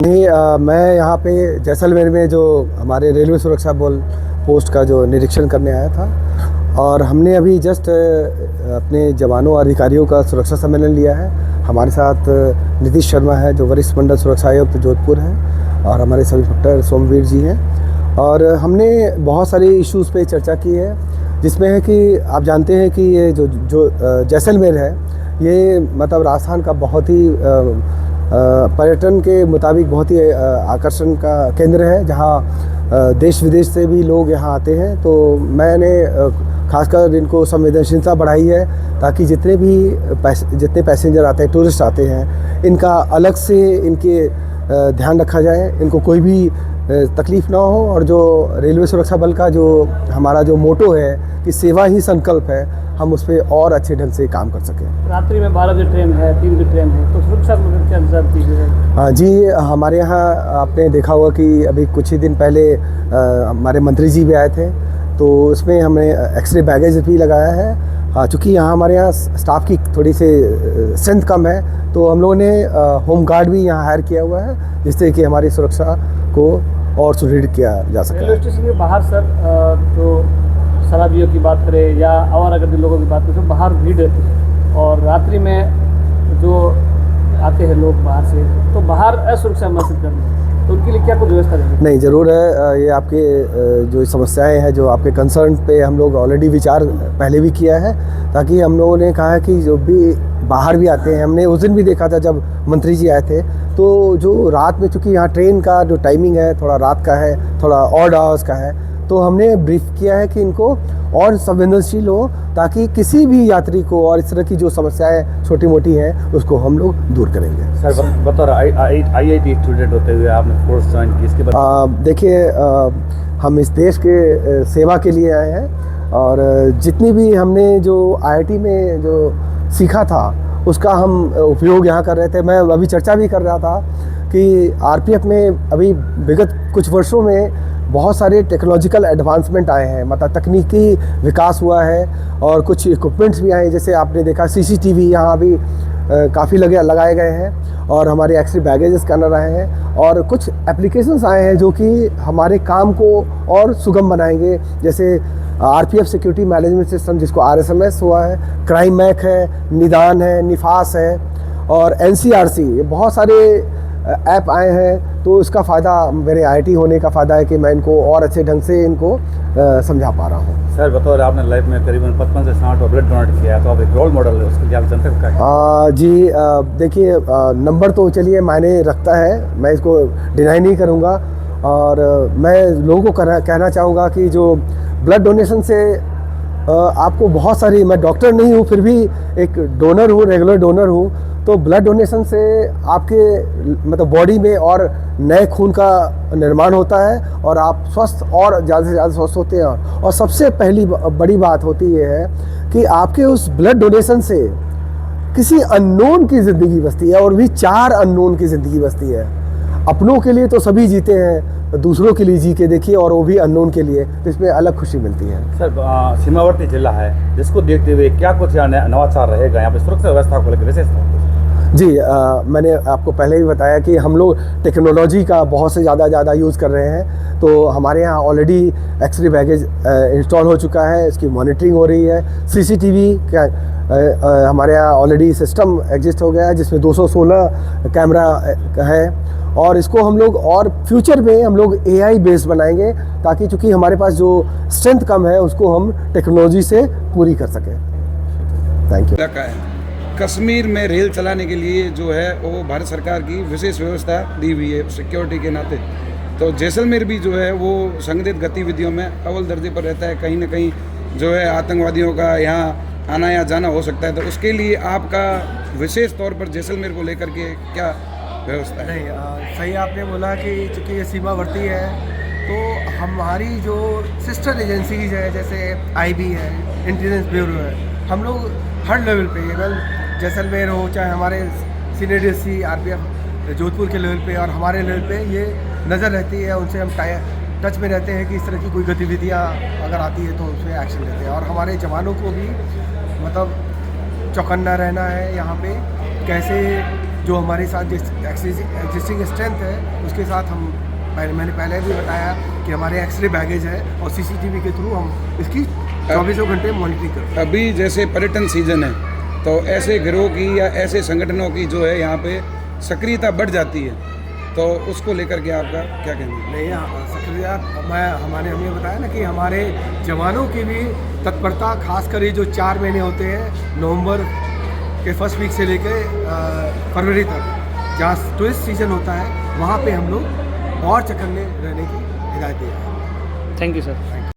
नहीं, मैं यहाँ पे जैसलमेर में जो हमारे रेलवे सुरक्षा बल पोस्ट का जो निरीक्षण करने आया था, और हमने अभी जस्ट अपने जवानों और अधिकारियों का सुरक्षा सम्मेलन लिया है। हमारे साथ नीतीश शर्मा है जो वरिष्ठ मंडल सुरक्षा आयुक्त जोधपुर हैं, और हमारे सब इंस्पेक्टर सोमवीर जी हैं। और हमने बहुत सारे इश्यूज़ पे चर्चा की है, जिसमें है कि आप जानते हैं कि ये जो जैसलमेर है, ये मतलब राजस्थान का बहुत ही पर्यटन के मुताबिक बहुत ही आकर्षण का केंद्र है, जहाँ देश विदेश से भी लोग यहाँ आते हैं। तो मैंने खासकर इनको संवेदनशीलता बढ़ाई है, ताकि जितने पैसेंजर आते हैं, टूरिस्ट आते हैं, इनका अलग से इनके ध्यान रखा जाए, इनको कोई भी तकलीफ़ ना हो। और जो रेलवे सुरक्षा बल का जो हमारा जो मोटो है कि सेवा ही संकल्प है, हम उस पर और अच्छे ढंग से काम कर सकें। रात्रि में 12 बजे ट्रेन है, 3 बजे ट्रेन है, तो सुरक्षा को क्या इंतजाम की गई है? हाँ जी, हमारे यहाँ आपने देखा होगा कि अभी कुछ ही दिन पहले हमारे मंत्री जी भी आए थे, तो उसमें हमने एक्सरे बैगेज भी लगाया है। हाँ, चूँकि यहाँ हमारे यहाँ स्टाफ की थोड़ी सी स्ट्रेंथ कम है, तो हम लोगों ने होम गार्ड भी यहाँ हायर किया हुआ है, जिससे कि हमारी सुरक्षा को और सुदृढ़ किया जा सके। रेलवे स्टेशन के बाहर सर जो शराबियों की बात करें या आवारागर्दी लोगों की बात करें, तो बाहर भीड़ रहती है, और रात्रि में जो आते हैं लोग बाहर से, तो बाहर असुरक्षा महसूस करते हैं, तो उनके लिए क्या कुछ व्यवस्था रहेगी? नहीं, ज़रूर है। ये आपके जो समस्याएं हैं, जो आपके कंसर्न पे हम लोग ऑलरेडी विचार पहले भी किया है, ताकि हम लोगों ने कहा है कि जो भी बाहर भी आते हैं, हमने उस दिन भी देखा था जब मंत्री जी आए थे, तो जो रात में, चूँकि यहाँ ट्रेन का जो टाइमिंग है थोड़ा रात का है, थोड़ा ऑड आवर्स का है, तो हमने ब्रीफ किया है कि इनको और संवेदनशील हो, ताकि किसी भी यात्री को और इस तरह की जो समस्याएं छोटी मोटी हैं उसको हम लोग दूर करेंगे। सर, बतौर IIT स्टूडेंट होते हुए आपने कोर्स ज्वाइन की, इसके बाद देखिए, हम इस देश के सेवा के लिए आए हैं, और जितनी भी हमने जो IIT में जो सीखा था उसका हम उपयोग यहाँ कर रहे थे। मैं अभी चर्चा भी कर रहा था कि RPF में अभी विगत कुछ वर्षों में बहुत सारे टेक्नोलॉजिकल एडवांसमेंट आए हैं, मतलब तकनीकी विकास हुआ है, और कुछ इक्विपमेंट्स भी आए हैं। जैसे आपने देखा CCTV यहाँ भी काफ़ी लगाए गए हैं, और हमारे एक्सरे बैगेज स्कैनर आए हैं, और कुछ एप्लीकेशंस आए हैं जो कि हमारे काम को और सुगम बनाएंगे। जैसे RPF सिक्योरिटी मैनेजमेंट सिस्टम, जिसको RSMS हुआ है, क्राइम मैक है, निदान है, निफास है, और NCRC, ये बहुत सारे ऐप आए हैं। तो इसका फ़ायदा मेरे IIT होने का फ़ायदा है कि मैं इनको और अच्छे ढंग से इनको समझा पा रहा हूँ। सर, बतौर आपने लाइफ में करीबन 55 से 60 ब्लड डोनेट किया है, तो आप एक रोल मॉडल है, उसके लिए आप जनता को क्या? जी, देखिए, नंबर तो चलिए मायने रखता है, मैं इसको डिनाई नहीं करूँगा। और मैं लोगों को कहना चाहूँगा कि जो ब्लड डोनेशन से आपको बहुत सारी, मैं डॉक्टर नहीं हूँ, फिर भी एक डोनर हूँ, रेगुलर डोनर हूँ, तो ब्लड डोनेशन से आपके मतलब बॉडी में और नए खून का निर्माण होता है, और आप स्वस्थ और ज़्यादा से ज़्यादा स्वस्थ होते हैं। और सबसे पहली बड़ी बात होती है कि आपके उस ब्लड डोनेशन से किसी अननोन की ज़िंदगी बचती है, और भी 4 अननोन की ज़िंदगी बचती है। अपनों के लिए तो सभी जीते हैं, दूसरों के लिए जी के देखिए, और वो भी अननोन के लिए, तो इसमें अलग खुशी मिलती है। सर, सीमावर्ती जिला है, जिसको देखते हुए क्या कुछ यहाँ नवाचार रहेगा, यहाँ पे सुरक्षा व्यवस्था को लेकर विशेषता? जी, मैंने आपको पहले भी बताया कि हम लोग टेक्नोलॉजी का बहुत से ज़्यादा यूज़ कर रहे हैं। तो हमारे यहाँ ऑलरेडी एक्सरे बैगेज इंस्टॉल हो चुका है, इसकी मॉनिटरिंग हो रही है। CCTV का हमारे यहाँ ऑलरेडी सिस्टम एग्जिस्ट हो गया है, जिसमें 216 कैमरा है, और इसको हम लोग और फ्यूचर में हम लोग AI बेस्ड बनाएंगे, ताकि चूँकि हमारे पास जो स्ट्रेंथ कम है उसको हम टेक्नोलॉजी से पूरी कर सकें। Thank you. कश्मीर में रेल चलाने के लिए जो है वो भारत सरकार की विशेष व्यवस्था दी हुई है सिक्योरिटी के नाते। तो जैसलमेर भी जो है वो संगठित गतिविधियों में अव्वल दर्जे पर रहता है। कहीं ना कहीं जो है आतंकवादियों का यहाँ आना या जाना हो सकता है, तो उसके लिए आपका विशेष तौर पर जैसलमेर को लेकर के क्या व्यवस्था है? नहीं, सही आपने बोला कि चूँकि ये सीमावर्ती है, तो हमारी जो सिस्टर एजेंसीज है, जैसे IB है, इंटेलिजेंस ब्यूरो है, हम लोग हर लेवल पे, इवन जैसलमेर हो चाहे हमारे सीनियर DSC RPF जोधपुर के लेवल पे और हमारे लेवल पे, ये नज़र रहती है। उनसे हम टच में रहते हैं कि इस तरह की कोई गतिविधियाँ अगर आती है तो उस पर एक्शन लेते हैं। और हमारे जवानों को भी मतलब चौकन्ना रहना है यहाँ पे, कैसे जो हमारे साथ जिस एग्जिस्टिंग स्ट्रेंथ है उसके साथ हम मैंने पहले भी बताया कि हमारे एक्सरे बैगेज है और सीसीटीवी के थ्रू हम इसकी 24 घंटे मॉनिटरिंग करते हैं। अभी जैसे पर्यटन सीजन है तो ऐसे गिरोह की या ऐसे संगठनों की जो है यहाँ पे सक्रियता बढ़ जाती है, तो उसको लेकर के आपका क्या कहना है? नहीं, सक्रियता हमने बताया ना कि हमारे जवानों की भी तत्परता, खासकर ये जो 4 महीने होते हैं नवंबर के फर्स्ट वीक से लेकर फरवरी तक, जहाँ टूरिस्ट सीजन होता है, वहाँ पे हम लोग और चौकन्ने रहने की हिदायत दी है। Thank you sir.